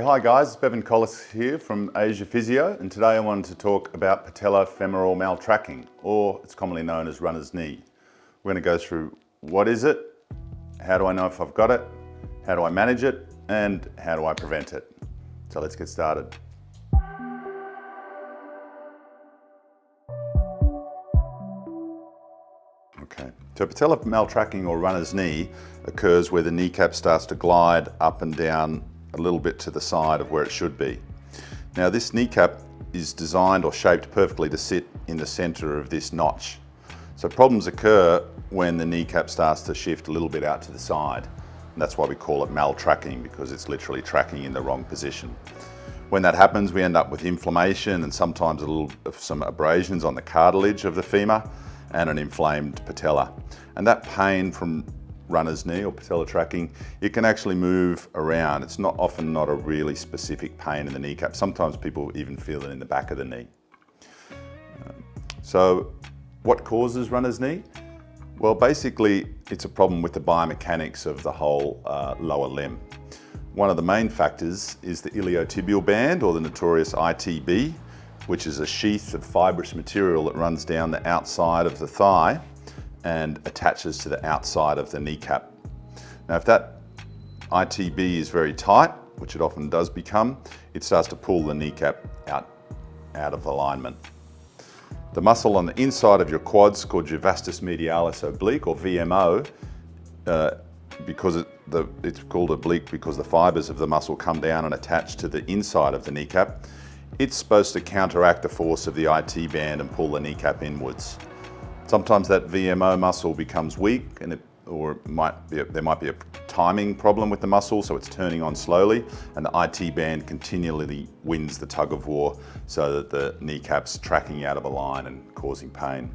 Hi guys, it's Bevan Collis here from Asia Physio, and today I wanted to talk about patellofemoral maltracking, or it's commonly known as runner's knee. We're going to go through what is it, how do I know if I've got it, how do I manage it, and how do I prevent it. So let's get started. Okay, so patella maltracking or runner's knee occurs where the kneecap starts to glide up and down a little bit to the side of where it should be. Now this kneecap is designed or shaped perfectly to sit in the center of this notch. So problems occur when the kneecap starts to shift a little bit out to the side. And that's why we call it maltracking, because it's literally tracking in the wrong position. When that happens, we end up with inflammation and sometimes some abrasions on the cartilage of the femur and an inflamed patella. And that pain from runner's knee or patella tracking, it can actually move around. It's often not a really specific pain in the kneecap. Sometimes people even feel it in the back of the knee. So what causes runner's knee? Well, basically it's a problem with the biomechanics of the whole lower limb. One of the main factors is the iliotibial band, or the notorious ITB, which is a sheath of fibrous material that runs down the outside of the thigh and attaches to the outside of the kneecap. Now, if that ITB is very tight, which it often does become, it starts to pull the kneecap out of alignment. The muscle on the inside of your quads, called your vastus medialis oblique, or VMO, because it's called oblique because the fibers of the muscle come down and attach to the inside of the kneecap, it's supposed to counteract the force of the IT band and pull the kneecap inwards. Sometimes that VMO muscle becomes weak, and there might be a timing problem with the muscle, so it's turning on slowly, and the IT band continually wins the tug of war so that the kneecap's tracking out of a line and causing pain.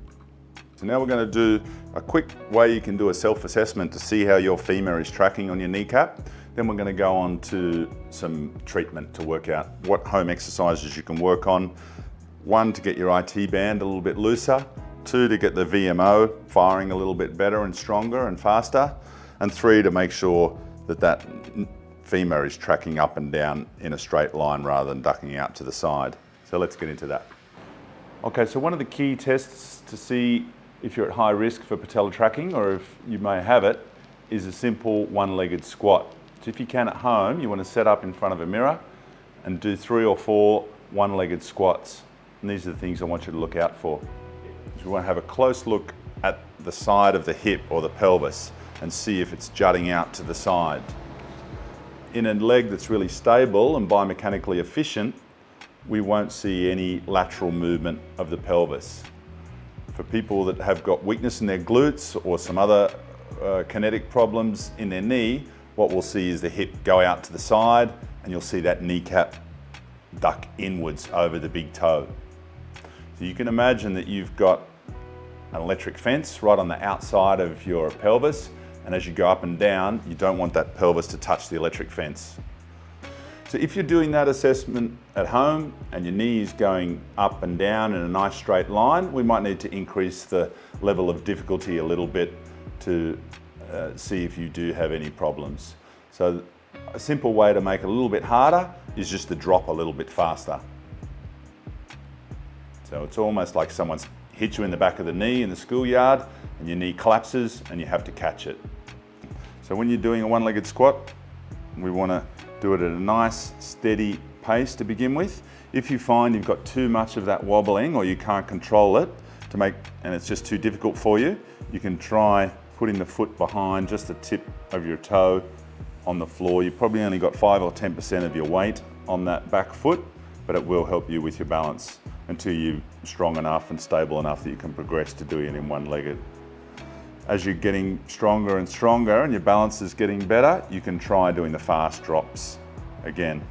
So now we're going to do a quick way you can do a self-assessment to see how your femur is tracking on your kneecap. Then we're going to go on to some treatment to work out what home exercises you can work on. 1, to get your IT band a little bit looser. 2, to get the VMO firing a little bit better and stronger and faster. And 3, to make sure that femur is tracking up and down in a straight line rather than ducking out to the side. So let's get into that. Okay, so one of the key tests to see if you're at high risk for patella tracking, or if you may have it, is a simple one-legged squat. So if you can at home, you want to set up in front of a mirror and do 3 or 4 one-legged squats. And these are the things I want you to look out for. So we want to have a close look at the side of the hip or the pelvis and see if it's jutting out to the side. In a leg that's really stable and biomechanically efficient, we won't see any lateral movement of the pelvis. For people that have got weakness in their glutes or some other kinetic problems in their knee, what we'll see is the hip go out to the side, and you'll see that kneecap duck inwards over the big toe. So you can imagine that you've got an electric fence right on the outside of your pelvis, and as you go up and down, you don't want that pelvis to touch the electric fence. So if you're doing that assessment at home and your knee is going up and down in a nice straight line, we might need to increase the level of difficulty a little bit to see if you do have any problems. So a simple way to make it a little bit harder is just to drop a little bit faster. So it's almost like someone's hit you in the back of the knee in the schoolyard and your knee collapses and you have to catch it. So when you're doing a one-legged squat, we want to do it at a nice steady pace to begin with. If you find you've got too much of that wobbling or you can't control it and it's just too difficult for you, you can try putting the foot behind just the tip of your toe on the floor. You've probably only got 5 or 10% of your weight on that back foot, but it will help you with your balance until you're strong enough and stable enough that you can progress to doing it in one-legged. As you're getting stronger and stronger and your balance is getting better, you can try doing the fast drops. Again,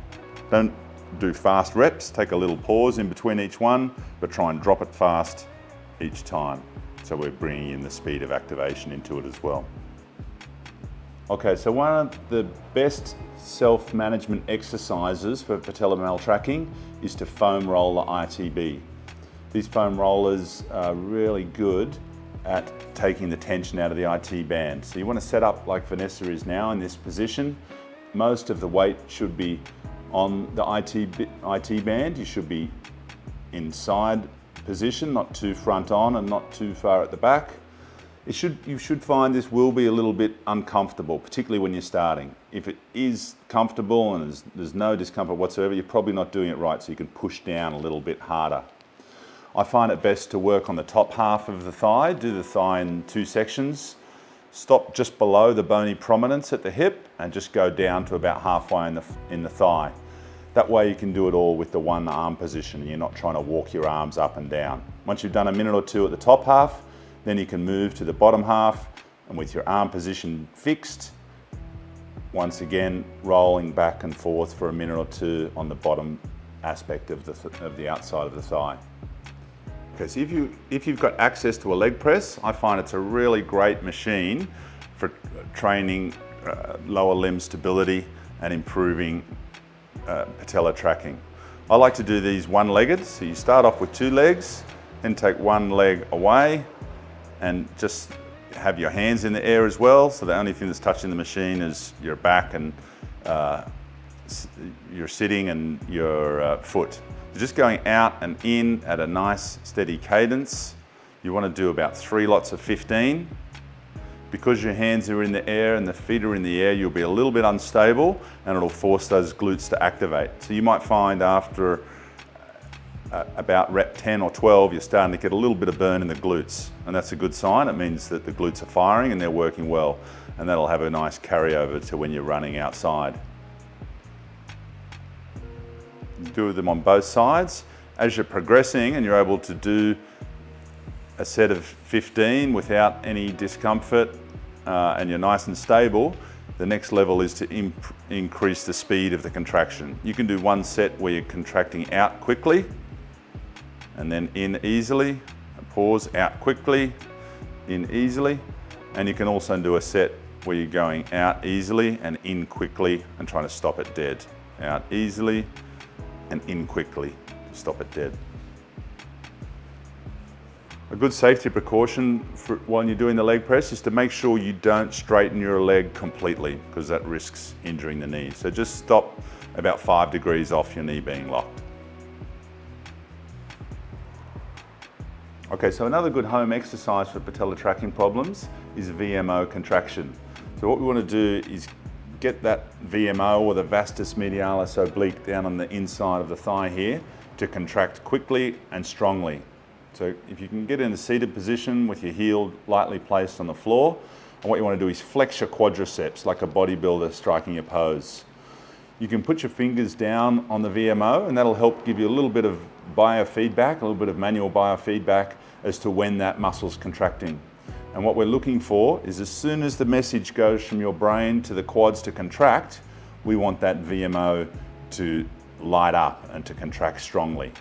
don't do fast reps, take a little pause in between each one, but try and drop it fast each time. So we're bringing in the speed of activation into it as well. Okay, so one of the best self-management exercises for patella maltracking is to foam roll the ITB. These foam rollers are really good at taking the tension out of the IT band. So you want to set up like Vanessa is now in this position. Most of the weight should be On the IT band, you should be inside position, not too front on and not too far at the back. You should find this will be a little bit uncomfortable, particularly when you're starting. If it is comfortable and there's no discomfort whatsoever, you're probably not doing it right, so you can push down a little bit harder. I find it best to work on the top half of the thigh, do the thigh in 2 sections, stop just below the bony prominence at the hip and just go down to about halfway in the thigh. That way you can do it all with the one arm position and you're not trying to walk your arms up and down. Once you've done a minute or two at the top half, then you can move to the bottom half and with your arm position fixed, once again rolling back and forth for a minute or two on the bottom aspect of the outside of the thigh. Okay, so if you've got access to a leg press, I find it's a really great machine for training lower limb stability and improving patella tracking. I like to do these one-legged, so you start off with 2 legs, then take one leg away and just have your hands in the air as well, so the only thing that's touching the machine is your back and your sitting and your foot. So just going out and in at a nice steady cadence. You want to do about 3 lots of 15. Because your hands are in the air and the feet are in the air, you'll be a little bit unstable and it'll force those glutes to activate. So you might find after about rep 10 or 12, you're starting to get a little bit of burn in the glutes. And that's a good sign. It means that the glutes are firing and they're working well. And that'll have a nice carryover to when you're running outside. Do them on both sides. As you're progressing and you're able to do a set of 15 without any discomfort and you're nice and stable, the next level is to increase the speed of the contraction. You can do one set where you're contracting out quickly and then in easily, pause, out quickly, in easily, and you can also do a set where you're going out easily and in quickly and trying to stop it dead. Out easily and in quickly to stop it dead. A good safety precaution while you're doing the leg press is to make sure you don't straighten your leg completely because that risks injuring the knee. So just stop about 5 degrees off your knee being locked. Okay, so another good home exercise for patella tracking problems is VMO contraction. So what we want to do is get that VMO or the vastus medialis oblique down on the inside of the thigh here to contract quickly and strongly. So if you can get in a seated position with your heel lightly placed on the floor, and what you want to do is flex your quadriceps like a bodybuilder striking a pose. You can put your fingers down on the VMO and that'll help give you a little bit of biofeedback, a little bit of manual biofeedback as to when that muscle's contracting. And what we're looking for is as soon as the message goes from your brain to the quads to contract, we want that VMO to light up and to contract strongly.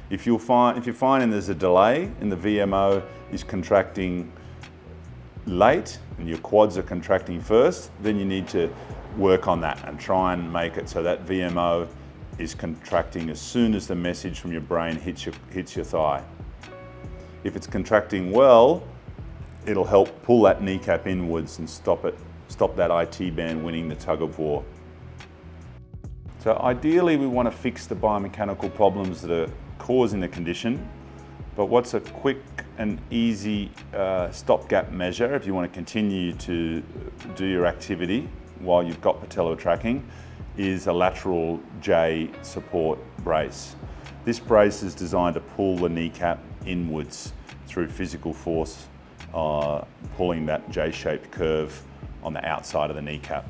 If you're finding there's a delay and the VMO is contracting late and your quads are contracting first, then you need to work on that and try and make it so that VMO is contracting as soon as the message from your brain hits your thigh. If it's contracting well, it'll help pull that kneecap inwards and stop that IT band winning the tug of war. So ideally we want to fix the biomechanical problems that are causing the condition, but what's a quick and easy stopgap measure if you want to continue to do your activity while you've got patella tracking is a lateral J support brace. This brace is designed to pull the kneecap inwards through physical force, pulling that J-shaped curve on the outside of the kneecap.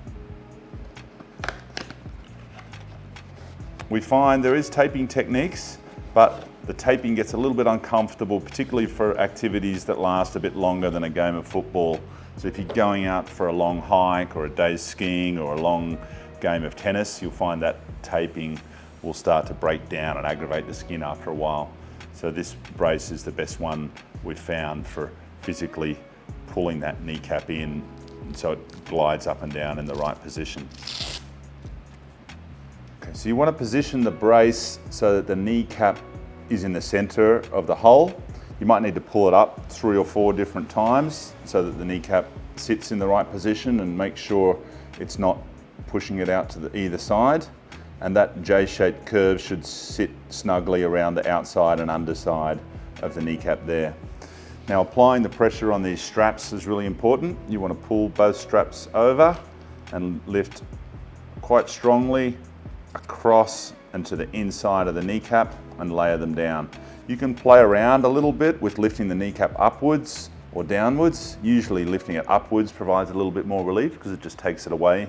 We find there is taping techniques, but the taping gets a little bit uncomfortable, particularly for activities that last a bit longer than a game of football. So if you're going out for a long hike or a day's skiing or a long game of tennis, you'll find that taping will start to break down and aggravate the skin after a while. So this brace is the best one we've found for physically pulling that kneecap in so it glides up and down in the right position. Okay, so you want to position the brace so that the kneecap is in the center of the hole. You might need to pull it up 3 or 4 different times so that the kneecap sits in the right position and make sure it's not pushing it out to either side. and that J-shaped curve should sit snugly around the outside and underside of the kneecap there. Now, applying the pressure on these straps is really important. You want to pull both straps over and lift quite strongly across and to the inside of the kneecap and layer them down. You can play around a little bit with lifting the kneecap upwards or downwards. Usually lifting it upwards provides a little bit more relief because it just takes it away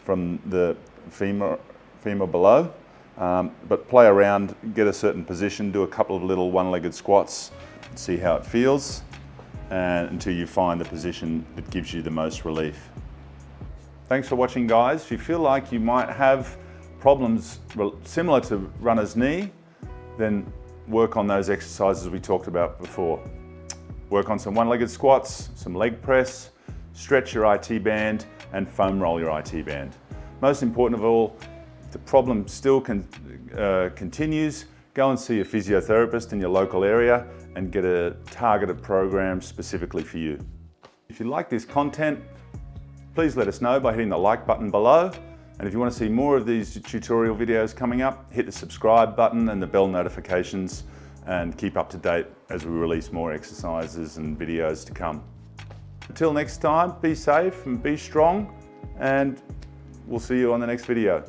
from the femur below. But play around, get a certain position, do a couple of little one-legged squats, see how it feels, and until you find the position that gives you the most relief. Thanks for watching, guys. If you feel like you might have problems similar to runner's knee, then work on those exercises we talked about before. Work on some one-legged squats, some leg press, stretch your IT band, and foam roll your IT band. Most important of all, if the problem still continues, go and see a physiotherapist in your local area and get a targeted program specifically for you. If you like this content, please let us know by hitting the like button below. And if you want to see more of these tutorial videos coming up, hit the subscribe button and the bell notifications and keep up to date as we release more exercises and videos to come. Until next time, be safe and be strong, and we'll see you on the next video.